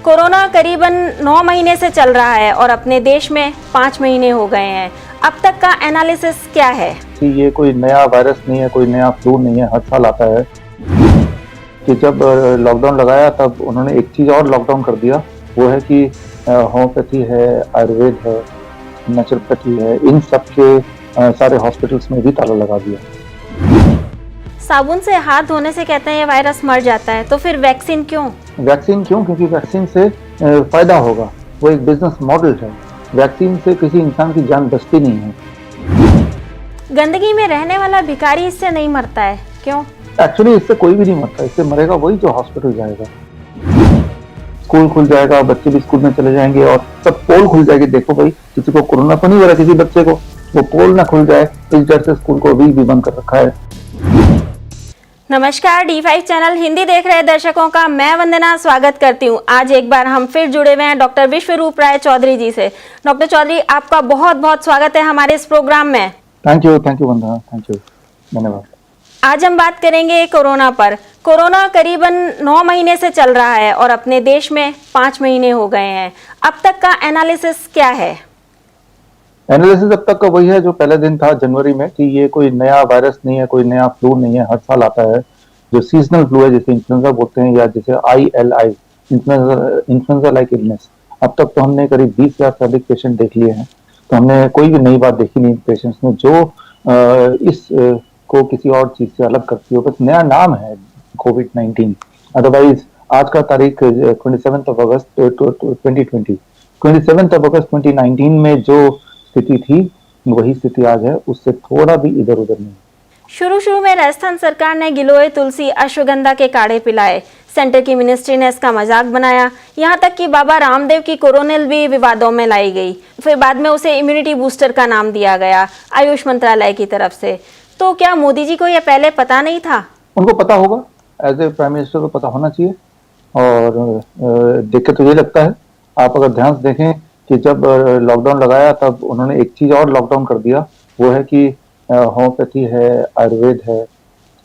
Corona करीबन 9 महीने से चल रहा है और अपने देश में 5 महीने हो गए हैं। अब तक का एनालिसिस क्या है? कि ये कोई नया वायरस नहीं है, कोई नया फ्लू नहीं है, हर साल आता है। कि जब लॉकडाउन लगाया तब उन्होंने एक चीज़ और लॉकडाउन कर दिया, वो है कि होम्योपैथी है, आयुर्वेद है, नेचुरोपैथी है, इन सब के सारे हॉस्पिटल्स में भी ताला लगा दिया। साबुन से हाथ धोने से कहते हैं ये वायरस मर जाता है, तो फिर वैक्सीन क्यों? वैक्सीन क्यों? क्योंकि वैक्सीन से फायदा होगा, वो एक बिजनेस मॉडल है। वैक्सीन से किसी इंसान की जान बचती नहीं है। गंदगी में रहने वाला भिखारी इससे नहीं मरता है, क्यों? एक्चुअली इससे कोई भी नहीं मरता, इससे मरेगा वही जो हॉस्पिटल जाएगा। स्कूल खुल जाएगा, बच्चे भी स्कूल में चले जाएंगे और सब पोल खुल जाएगी। देखो भाई, किसी को कोरोना तो नहीं हो रहा, किसी बच्चे को, वो पोल ना खुल जाए, इस डर से स्कूल को भी बंद कर रखा है। नमस्कार, D5 चैनल हिंदी देख रहे दर्शकों का मैं वंदना स्वागत करती हूँ। आज एक बार हम फिर जुड़े हुए हैं डॉक्टर विश्वरूप राय चौधरी जी से। डॉक्टर चौधरी, आपका बहुत बहुत स्वागत है हमारे इस प्रोग्राम में। Thank you Vandana, thank you, धन्यवाद। आज हम बात करेंगे कोरोना पर। कोरोना करीबन 9 महीने से चल रहा है और अपने देश में 5 महीने हो गए हैं। अब तक का एनालिसिस क्या है? एनालिसिस अब तक का वही है जो पहले दिन था जनवरी में, कि ये कोई नया वायरस नहीं है, कोई नया फ्लू नहीं है, हर साल आता है। जो सीजनल फ्लू है, जिसे इन्फ्लुएंजा बोलते हैं, या जिसे ILI, इन्फ्लुएंजा लाइक इलनेस। अब तक तो हमने करीब 20,000 से अधिक पेशेंट देख लिए हैं, तो हमने कोई भी नई बात देखी नहीं पेशेंट्स में जो इस को किसी और चीज से अलग करती हो। बस नया नाम है कोविड-19। अदरवाइज आज का तारीख 27 अगस्त 2020, 27 अगस्त 2019 में जो स्थिति थी वही स्थिति आज है, उससे थोड़ा भी इधर उधर नहीं। शुरू में राजस्थान सरकार ने गिलोय, तुलसी, अश्वगंधा के काढ़े पिलाए। सेंटर की मिनिस्ट्री ने इसका मजाक बनाया। यहाँ तक कि बाबा रामदेव की कोरोनिल भी विवादों में लाई गई। फिर बाद में उसे इम्यूनिटी बूस्टर का नाम दिया गया आयुष मंत्रालय की तरफ से। तो क्या मोदी जी को यह पहले पता नहीं था? उनको पता होगा, एज ए प्राइम मिनिस्टर को पता होना चाहिए। और देख के तो ये लगता है, आप अगर ध्यान से देखें कि जब लॉकडाउन लगाया तब उन्होंने एक चीज और लॉकडाउन कर दिया, वो है कि होम्योपैथी है, आयुर्वेद है,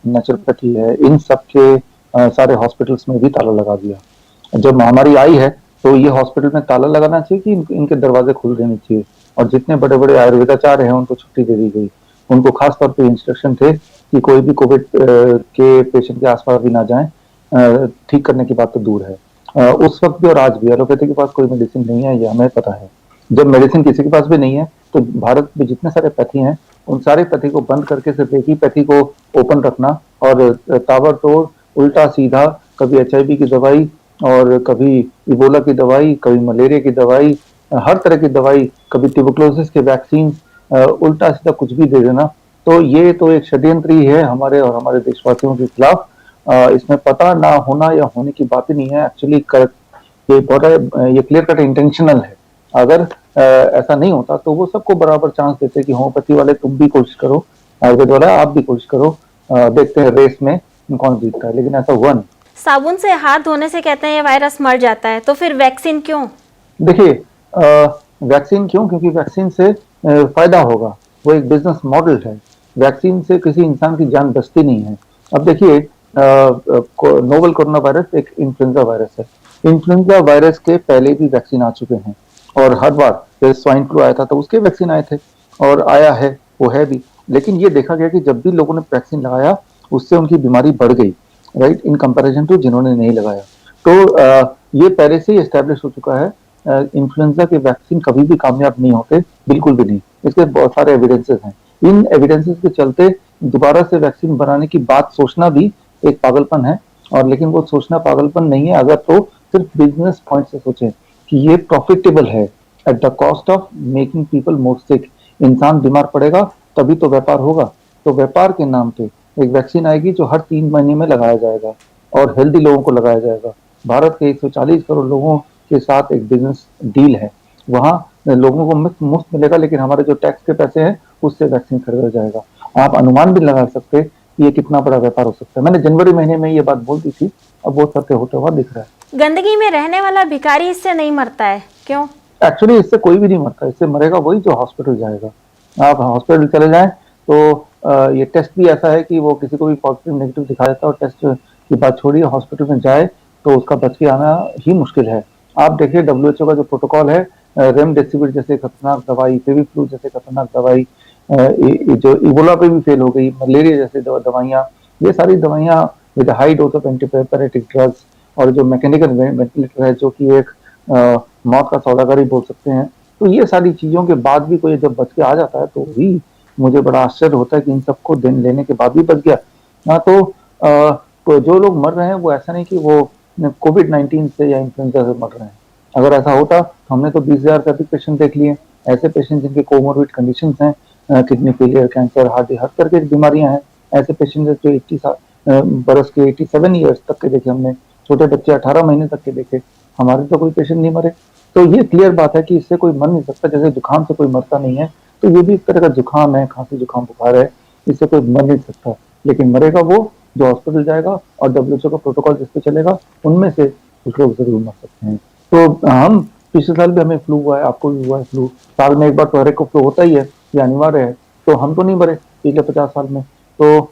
नेचुरोपैथी है, इन सब के सारे हॉस्पिटल्स में भी ताला लगा दिया। जब महामारी आई है तो ये हॉस्पिटल में ताला लगाना चाहिए कि इनके दरवाजे खुल देने चाहिए। और जितने बड़े बड़े आयुर्वेदाचार्य हैं उनको छुट्टी दे दी गई। उनको खास तौर पे इंस्ट्रक्शन थे कि कोई भी कोविड के पेशेंट के आसपास भी ना जाएं। ठीक करने की बात तो दूर है। उस वक्त भी और आज भी एलोपैथी के पास कोई मेडिसिन नहीं है, ये हमें पता है। जब मेडिसिन किसी के पास भी नहीं है तो भारत में जितने सारे पैथी हैं उन सारे पैथी को बंद करके सिर्फ एक ही पैथी को ओपन रखना और ताबड़तोड़ उल्टा सीधा कभी HIV की दवाई और कभी इबोला की दवाई, कभी मलेरिया की दवाई, हर तरह की दवाई, कभी ट्यूबरकुलोसिस के वैक्सीन, उल्टा सीधा कुछ भी दे देना, तो ये तो एक षड्यंत्र ही है हमारे और हमारे देशवासियों के खिलाफ। इसमें पता ना होना या होने की बात ही नहीं है। एक्चुअली ये क्लियर कट इंटेंशनल है। अगर ऐसा नहीं होता तो वो सबको बराबर चांस देते कि होम्योपैथी वाले तुम भी कोशिश करो, आयुर्वेद वाला आप भी कोशिश करो, देखते हैं रेस में कौन जीतता है। लेकिन ऐसा हुआ नहीं। साबुन से हाथ धोने से कहते हैं ये वायरस मर जाता है, तो फिर वैक्सीन क्यों? देखिए, वैक्सीन क्यों? क्योंकि वैक्सीन से फायदा होगा, वो एक बिजनेस मॉडल है। वैक्सीन से किसी इंसान की जान बचती नहीं है। अब देखिए, नोवेल कोरोना वायरस एक इन्फ्लुएंजा वायरस है। इन्फ्लुएंजा वायरस के पहले भी वैक्सीन आ चुके हैं और हर बार जैसे स्वाइन फ्लू आया था तो उसके वैक्सीन आए थे और आया है, वो है भी। लेकिन ये देखा गया कि जब भी लोगों ने वैक्सीन लगाया उससे उनकी बीमारी बढ़ गई, राइट, इन कंपैरिजन टू जिन्होंने नहीं लगाया। तो ये पहले से ही एस्टैब्लिश हो चुका है। इन्फ्लुएंजा के वैक्सीन कभी भी कामयाब नहीं होते, बिल्कुल भी नहीं। इसके बहुत सारे एविडेंसेस हैं। इन एविडेंसेस के चलते दोबारा से वैक्सीन बनाने की बात सोचना भी एक पागलपन है। और लेकिन वो सोचना पागलपन नहीं है अगर तो सिर्फ बिजनेस पॉइंट से सोचें कि ये प्रॉफिटेबल है at the cost of making people more sick. इंसान बीमार पड़ेगा तभी तो व्यापार होगा। तो व्यापार के नाम पे एक वैक्सीन आएगी जो हर 3 महीने में लगाया जाएगा और हेल्दी लोगों को लगाया जाएगा। भारत के 140 करोड़ लोगों के साथ एक बिजनेस डील है। वहाँ लोगों को मुफ्त मिलेगा, लेकिन हमारे जो टैक्स के पैसे हैं उससे वैक्सीन खरीदा जाएगा। आप अनुमान भी लगा सकते कि ये कितना बड़ा व्यापार हो सकता है। मैंने जनवरी महीने में ये बात बोल दी थी, अब वो सत्य होता हुआ दिख रहा है। गंदगी में रहने वाला भिखारी इससे नहीं मरता है, क्यों? एक्चुअली इससे कोई भी नहीं मरता, इससे मरेगा वही जो हॉस्पिटल जाएगा। आप हॉस्पिटल चले जाएं तो ये टेस्ट भी ऐसा है कि वो किसी को भी पॉजिटिव नेगेटिव दिखा देता है और टेस्ट की बात छोड़िए, हॉस्पिटल में जाए तो उसका बच के आना ही मुश्किल है। आप देखिए WHO का जो प्रोटोकॉल है, रेमडेसिविर जैसे खतरनाक दवाई, फेविफ्लू जैसे खतरनाक दवाई, जो इबोला पे भी फेल हो गई, मलेरिया जैसे दवाइयाँ, ये सारी दवाइयाँ with high dose of antipyretic drugs, और जो मैकेनिकल वेंटिलेटर है जो कि एक मौत का सौदागर ही बोल सकते हैं। तो ये सारी चीजों के बाद भी कोई जब बच के आ जाता है तो भी मुझे बड़ा आश्चर्य होता है कि इन सबको दिन लेने के बाद भी बच गया। हाँ, तो जो लोग मर रहे हैं वो ऐसा नहीं कि वो कोविड-19 से या इन्फ्लुएंजा से मर रहे हैं। अगर ऐसा होता तो हमने तो 20,000 से अधिक पेशेंट देख लिए। ऐसे पेशेंट जिनके कोमोर्बिड कंडीशंस हैं, किडनी फेलियर, कैंसर, हार्ट, हर तरह की बीमारियां हैं। ऐसे पेशेंट जो 80 बरस के, 87 ईयर्स तक के देखे हमने, छोटे बच्चे 18 महीने तक के देखे। हमारे तो कोई पेशेंट नहीं मरे। तो ये क्लियर बात है कि इससे कोई मर नहीं सकता। जैसे जुकाम से कोई मरता नहीं है, तो ये भी एक तरह का जुकाम है, खांसी जुकाम बुखार है, इससे कोई मर नहीं सकता। लेकिन मरेगा वो जो हॉस्पिटल जाएगा और WHO का प्रोटोकॉल जिस पे चलेगा, उनमें से कुछ लोग जरूर मर सकते हैं। तो हम पिछले साल भी हमें फ्लू हुआ है, आपको भी हुआ है फ्लू, साल में एक बार तो हर एक को फ्लू होता ही है, ये अनिवार्य है। तो हम तो नहीं मरे पिछले 50 साल में। तो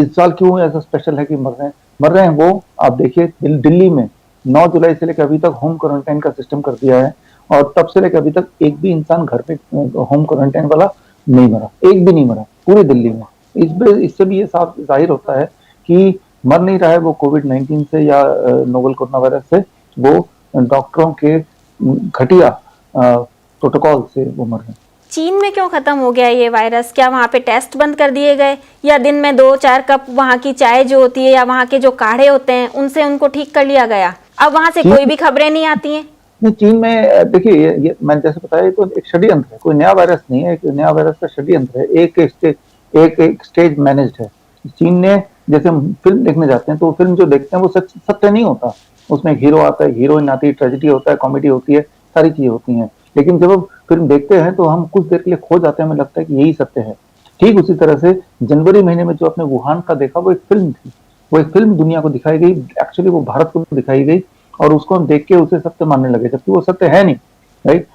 इस साल क्यों ऐसा स्पेशल है कि मर रहे हैं वो आप देखिए। दिल्ली में 9 जुलाई से लेकर अभी तक होम क्वारंटाइन का सिस्टम कर दिया है, और तब से लेकर अभी तक एक भी इंसान घर पे होम क्वारंटाइन वाला नहीं मरा, एक भी नहीं मरा पूरी दिल्ली में। इससे भी ये साफ जाहिर होता है कि मर नहीं रहा है वो कोविड-19 से या नोवेल कोरोना वायरस से, वो डॉक्टरों के घटिया प्रोटोकॉल से वो मर रहे हैं। चीन में क्यों खत्म हो गया ये वायरस? क्या वहाँ पे टेस्ट बंद कर दिए गए, या दिन में 2-4 कप वहाँ की चाय जो होती है या वहाँ के जो काढ़े होते हैं उनसे उनको ठीक कर लिया गया? अब वहाँ से कोई भी खबरें नहीं आती हैं। नहीं, चीन में देखिए, ये मैंने जैसे बताया, ये तो एक षड्यंत्र है, कोई नया वायरस नहीं है, एक नया वायरस का षड्यंत्र है, एक स्टेज मैनेज्ड है। चीन ने, जैसे हम फिल्म देखने जाते हैं तो फिल्म जो देखते हैं वो सत्य नहीं होता। उसमें एक हीरो आता है, हीरोइन आती है, ट्रेजेडी होता है, कॉमेडी होती है, सारी चीजें होती हैं। लेकिन जब हम फिल्म देखते हैं तो हम कुछ देर के लिए खो जाते हैं, हमें लगता है कि यही सत्य है। ठीक उसी तरह से जनवरी महीने में जो आपने वुहान का देखा, वो एक फिल्म थी, वो एक फिल्म दुनिया को दिखाई गई, एक्चुअली वो भारत को दिखाई गई, और उसको हम देख के उसे सत्य मानने लगे, जबकि वो सत्य है नहीं। राइट।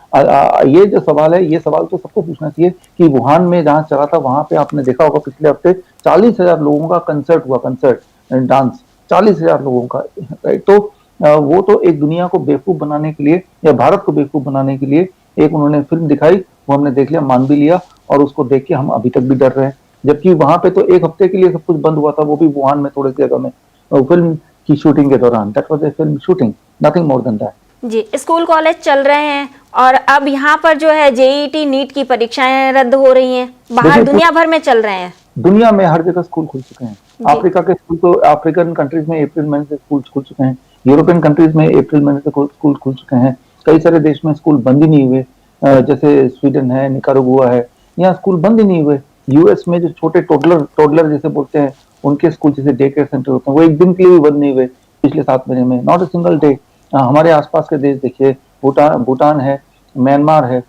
ये जो सवाल है, ये सवाल तो सबको पूछना चाहिए कि वुहान में जहां चला था, वहां पे आपने देखा होगा पिछले हफ्ते 40,000 लोगों का कंसर्ट हुआ, कंसर्ट डांस, 40,000 लोगों का। राइट। तो वो तो एक दुनिया को बेवकूफ बनाने के लिए या भारत को बेवकूफ बनाने के लिए एक उन्होंने फिल्म दिखाई, वो हमने देख लिया, मान भी लिया, और उसको देख के हम अभी तक भी डर रहे हैं। जबकि वहां पे तो एक हफ्ते के लिए सब कुछ बंद हुआ था, वो भी वुहान में थोड़ी सी जगह में, फिल्म की शूटिंग के दौरान। That was a film shooting, nothing more than that. जी, स्कूल कॉलेज चल रहे हैं और अब यहाँ पर जो है जेईटी नीट की परीक्षाएं रद्द हो रही हैं, बाहर दुनिया भर में चल रहे हैं। दुनिया में हर जगह स्कूल खुल चुके हैं। अफ्रीका के स्कूल तो, अफ्रीकन कंट्रीज में अप्रैल महीने से स्कूल खुल चुके हैं, यूरोपियन कंट्रीज में अप्रैल महीने से स्कूल खुल चुके हैं। कई सारे देश में स्कूल बंद ही नहीं हुए, जैसे स्वीडन है, निकारागुआ है, यहाँ स्कूल बंद ही नहीं हुए। यूएस में जो छोटे टोडलर जैसे बोलते हैं, उनके स्कूल जैसे डे केयर सेंटर होते हैं, वो एक दिन के लिए भी बंद नहीं हुए पिछले 7 महीने में, नॉट अ सिंगल डे। हमारे आसपास के देश देखिए, भूटान है, म्यांमार है,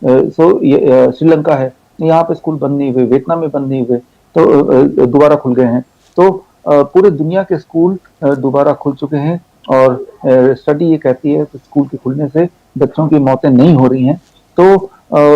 श्रीलंका है, यहाँ पे स्कूल बंद नहीं हुए, वियतनाम में बंद नहीं हुए, तो दोबारा खुल गए हैं। तो पूरे दुनिया के स्कूल दोबारा खुल चुके हैं, और स्टडी ये कहती है कि स्कूल के खुलने से बच्चों की मौतें नहीं हो रही हैं। तो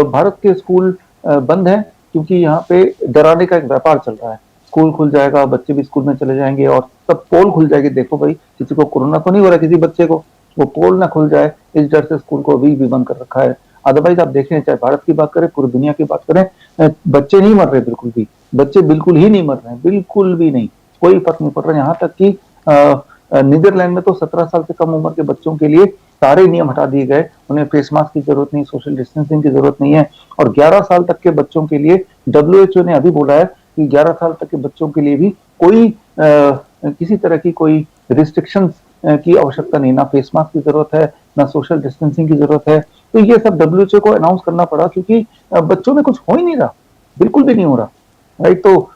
भारत के स्कूल बंद हैं क्योंकि यहाँ पे डराने का एक व्यापार चल रहा है। स्कूल खुल जाएगा, बच्चे भी स्कूल में चले जाएंगे, और सब पोल खुल जाएगी। देखो भाई, किसी को कोरोना तो नहीं हो रहा, किसी बच्चे को, वो पोल ना खुल जाए, इस डर से स्कूल को अभी भी बंद कर रखा है। अदरवाइज आप देखें, चाहे भारत की बात करें, पूरी दुनिया की बात करें, बच्चे नहीं मर रहे, बिल्कुल भी बच्चे बिल्कुल ही नहीं मर रहे हैं, बिल्कुल भी नहीं, कोई फर्क नहीं पड़ रहा। यहाँ तक कि नीदरलैंड में तो 17 साल से कम उम्र के बच्चों के लिए सारे नियम हटा दिए गए, उन्हें फेस मास्क की जरूरत नहीं, सोशल डिस्टेंसिंग की जरूरत नहीं है। और 11 साल तक के बच्चों के लिए WHO ने अभी बोला है कि 11 साल तक के बच्चों के लिए भी कोई किसी तरह की कोई रिस्ट्रिक्शंस की आवश्यकता नहीं, ना फेस मास्क की जरूरत है, ना सोशल डिस्टेंसिंग की जरूरत है। तो ये सब WHO को अनाउंस करना पड़ा, क्योंकि बच्चों में कुछ हो ही नहीं रहा, बिल्कुल भी नहीं हो रहा। राइट। तो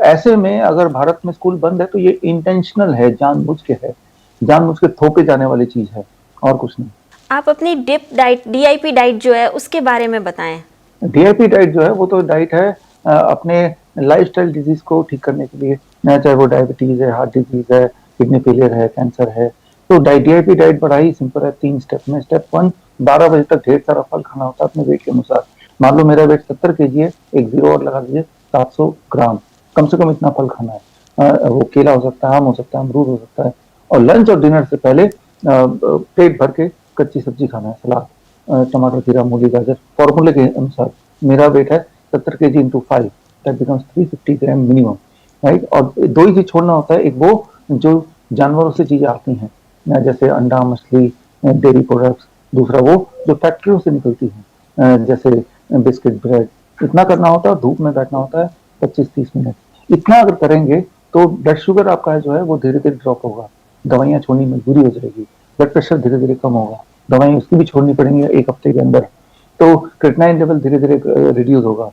ऐसे में अगर भारत में स्कूल बंद है तो ये इंटेंशनल है, जानबूझ के है, जानबूझ के थोपे जाने वाली चीज है, और कुछ नहीं। आप अपनी DIP डाइट जो है उसके बारे में बताएं। DIP डाइट जो है वो तो डाइट है अपने लाइफस्टाइल डिजीज को ठीक करने के लिए, चाहे वो डायबिटीज है, हार्ट डिजीज है, किडनी फेलियर है, कैंसर है। तो DIP डाइट बड़ा ही सिंपल है, 3 स्टेप में। स्टेप 1, 12 बजे तक ढेर सारा फल खाना होता है अपने वेट के अनुसार। मान लो मेरा वेट 70 kg है, एक 0 और लगा दीजिए, 700 ग्राम, कम से कम इतना फल खाना है। वो केला हो सकता है, आम हो सकता है, अमरूद हो सकता है। और लंच और डिनर से पहले पेट भर के कच्ची सब्जी खाना है, सलाद, टमाटर, खीरा, मूली, गाजर। फॉर्मूले के अनुसार मेरा वेट है 70 kg into 5, that becomes 350 gram minimum, right. और दो ही चीज छोड़ना होता है, एक वो जो जानवरों से चीजें आती हैं, जैसे अंडा, मछली, डेयरी प्रोडक्ट्स। दूसरा वो जो फैक्ट्रियों से निकलती हैं, जैसे बिस्किट, ब्रेड। इतना करना होता है, धूप में बैठना होता है 25-30 मिनट। इतना अगर करेंगे तो ब्लड शुगर आपका जो है वो धीरे धीरे ड्रॉप होगा, दवाइयाँ छोड़नी मजबूरी हो जाएगी, ब्लड प्रेशर धीरे धीरे कम होगा, दवाई उसकी भी छोड़नी पड़ेंगी 1 हफ्ते के अंदर, तो क्रिएटिनिन लेवल धीरे धीरे रिड्यूस होगा।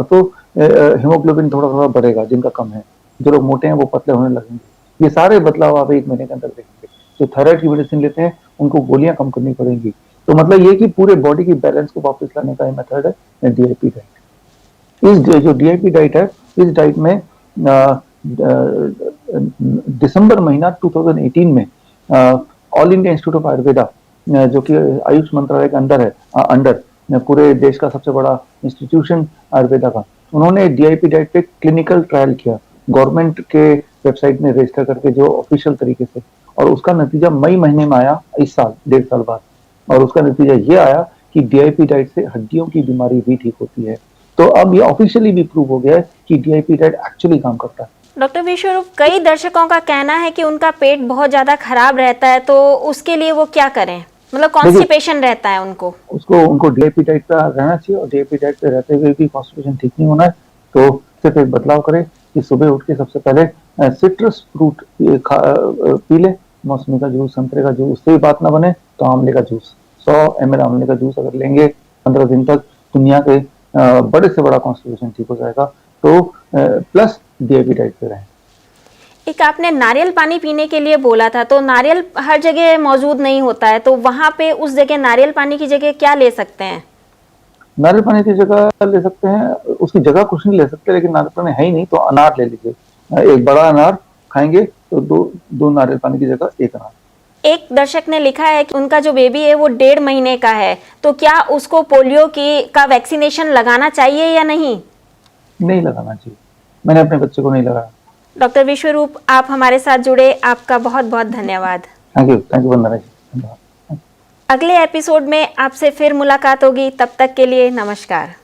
तो हीमोग्लोबिन थोड़ा थोड़ा बढ़ेगा जिनका कम है, जो लोग मोटे हैं वो पतले होने लगेंगे। ये सारे बदलाव आप 1 महीने के अंदर देखेंगे। जो थायराइड की मेडिसिन लेते हैं उनको गोलियां कम करनी पड़ेंगी। तो मतलब ये कि पूरे बॉडी की बैलेंस को वापस लाने का मेथड है डीआईपी डाइट। इस जो डीआईपी डाइट है, इस डाइट में दिसंबर महीना 2018 में all India institute of Ayurveda, जो कि आयुष मंत्रालय के अंदर है, अंडर पूरे देश का सबसे बड़ा इंस्टीट्यूशन आयुर्वेदा का, उन्होंने डीआईपी डाइट पे क्लिनिकल ट्रायल किया गवर्नमेंट के वेबसाइट में रजिस्टर करके, जो ऑफिशियल तरीके से। और उसका नतीजा मई महीने में आया, इस साल 1.5 साल बाद। और उसका नतीजा ये आया कि डीआईपी डाइट से हड्डियों की बीमारी भी ठीक होती है। तो अब ये ऑफिशियली भी प्रूव हो गया है कि डीआईपी डाइट एक्चुअली काम करता है। डॉक्टर विश्वरूप, कई दर्शकों का कहना है कि उनका पेट बहुत ज्यादा खराब रहता है, तो उसके लिए वो क्या करें? मतलब कॉन्स्टिपेशन रहता है उनको डीआईपी डाइट पे रहना चाहिए, और डीआईपी डाइट पे रहते हुए भी कॉन्स्टिपेशन ठीक नहीं होना है तो सिर्फ एक बदलाव करें कि सुबह उठ के सबसे पहले सिट्रस फ्रूट पी ले, मौसमी का जूस, संतरे का जूस। उससे भी बात ना बने तो आंवले का जूस, 100 ml आंवले का जूस अगर लेंगे 15 दिन तक, दुनिया के बड़े से बड़ा कॉन्स्टिपेशन ठीक हो जाएगा। तो प्लस डीआईपी डाइट पे रहें। एक आपने नारियल पानी पीने के लिए बोला था, तो नारियल हर जगह मौजूद नहीं होता है, तो वहां पे उस जगह नारियल पानी की जगह क्या ले सकते हैं? नारियल पानी की जगह ले सकते हैं, उसकी जगह कुछ नहीं ले सकते, लेकिन नारियल पानी है ही नहीं तो अनार ले लीजिए। एक बड़ा अनार खाएंगे तो दो नारियल पानी की जगह 1 अनार। एक दर्शक ने लिखा है कि उनका जो बेबी है वो 1.5 महीने का है, तो क्या उसको पोलियो का वैक्सीनेशन लगाना चाहिए या नहीं? नहीं लगाना चाहिए, मैंने अपने बच्चे को नहीं लगाया। डॉक्टर विश्वरूप, आप हमारे साथ जुड़े, आपका बहुत बहुत धन्यवाद। थैंक यू वंदना जी, धन्यवाद। अगले एपिसोड में आपसे फिर मुलाकात होगी, तब तक के लिए नमस्कार।